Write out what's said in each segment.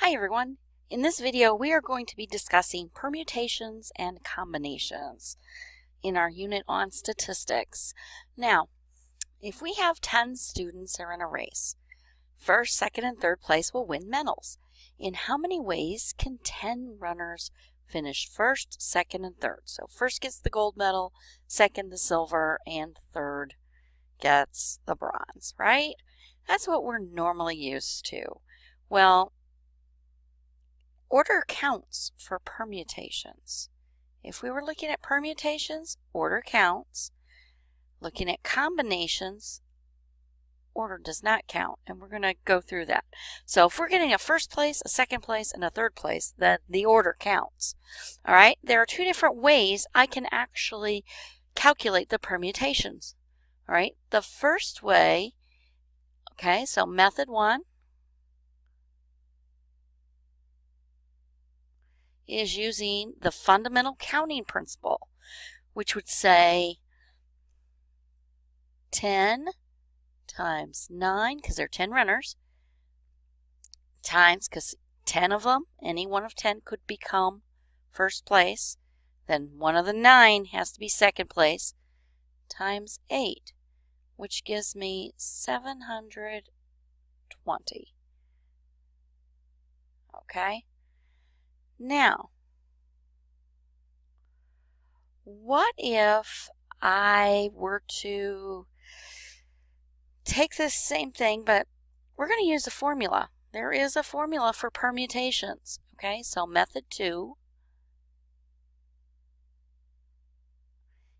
Hi everyone. In this video we are going to be discussing permutations and combinations in our unit on statistics. Now, if we have 10 students who are in a race, first, second, and third place will win medals. In how many ways can 10 runners finish first, second, and third? So first gets the gold medal, second the silver, and third gets the bronze, right? That's what we're normally used to. Well, order counts for permutations. If we were looking at permutations, order counts. Looking at combinations, order does not count, and we're going to go through that. So if we're getting a first place, a second place, and a third place, then the order counts. All right, there are two different ways I can actually calculate the permutations. All right, the first way, okay, so method one is using the fundamental counting principle, which would say 10 times 9, because there are 10 runners, times, because 10 of them, any one of 10 could become first place, then one of the 9 has to be second place, times 8, which gives me 720. Okay? Now, what if I were to take this same thing, but we're going to use a formula. There is a formula for permutations. Okay, so method 2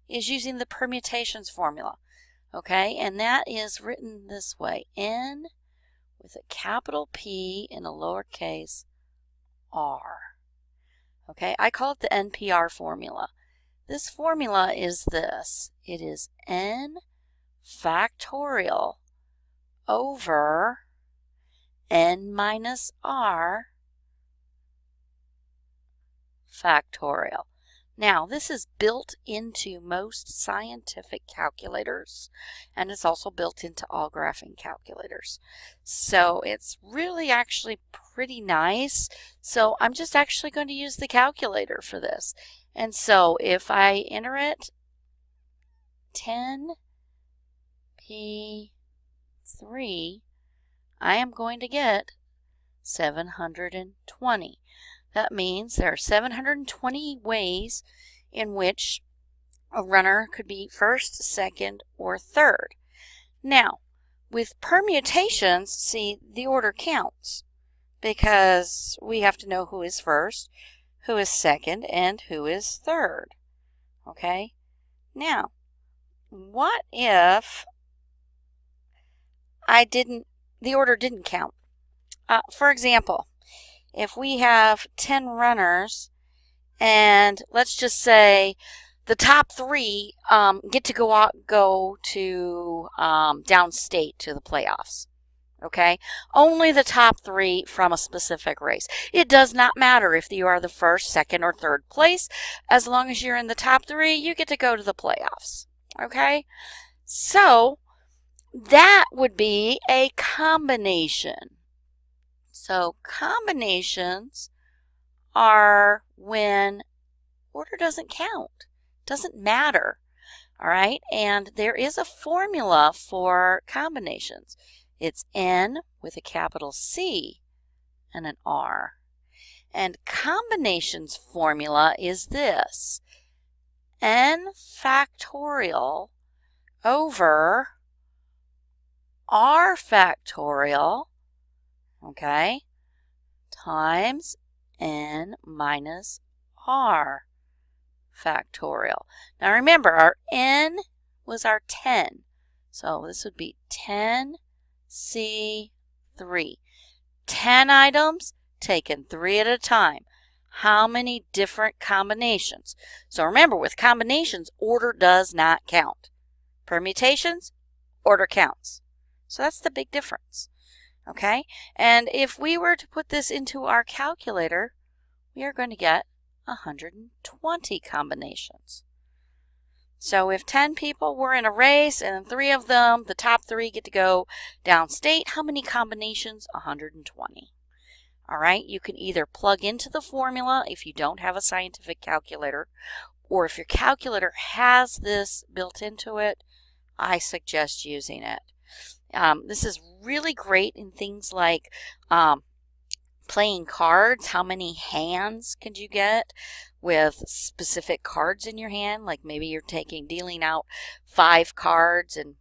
is using the permutations formula. Okay, and that is written this way: N with a capital P and a lowercase r. Okay, I call it the Npr formula. This formula is this. It is n factorial over n minus r factorial. Now, this is built into most scientific calculators, and it's also built into all graphing calculators. So it's really actually pretty nice. So I'm just actually going to use the calculator for this. And so if I enter it, 10p3, I am going to get 720. That means there are 720 ways in which a runner could be first, second, or third. Now, with permutations, see, the order counts because we have to know who is first, who is second, and who is third. Okay? Now, what if the order didn't count? For example, if we have 10 runners and let's just say the top 3 get to go to downstate to the playoffs. Okay, only the top 3 from a specific race. It does not matter if you are the first, second, or third place. As long as you're in the top 3, you get to go to the playoffs. Okay, so that would be a combination. So combinations are when order doesn't count, doesn't matter. All right, and there is a formula for combinations. It's N with a capital C and an R. And combinations formula is this: N factorial over R factorial, okay, times N minus R factorial. Now remember, our N was our 10. So this would be 10C3. 10 items taken 3 at a time. How many different combinations? So remember, with combinations, order does not count. Permutations, order counts. So that's the big difference. Okay, and if we were to put this into our calculator, we are going to get 120 combinations. So if 10 people were in a race and 3 of them, the top 3 get to go downstate, how many combinations? 120. All right, you can either plug into the formula if you don't have a scientific calculator, or if your calculator has this built into it, I suggest using it. This is really great in things like playing cards. How many hands could you get with specific cards in your hand? Like maybe you're dealing out 5 cards and,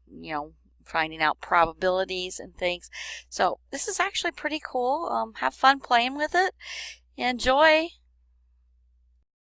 finding out probabilities and things. So this is actually pretty cool. Have fun playing with it. Enjoy.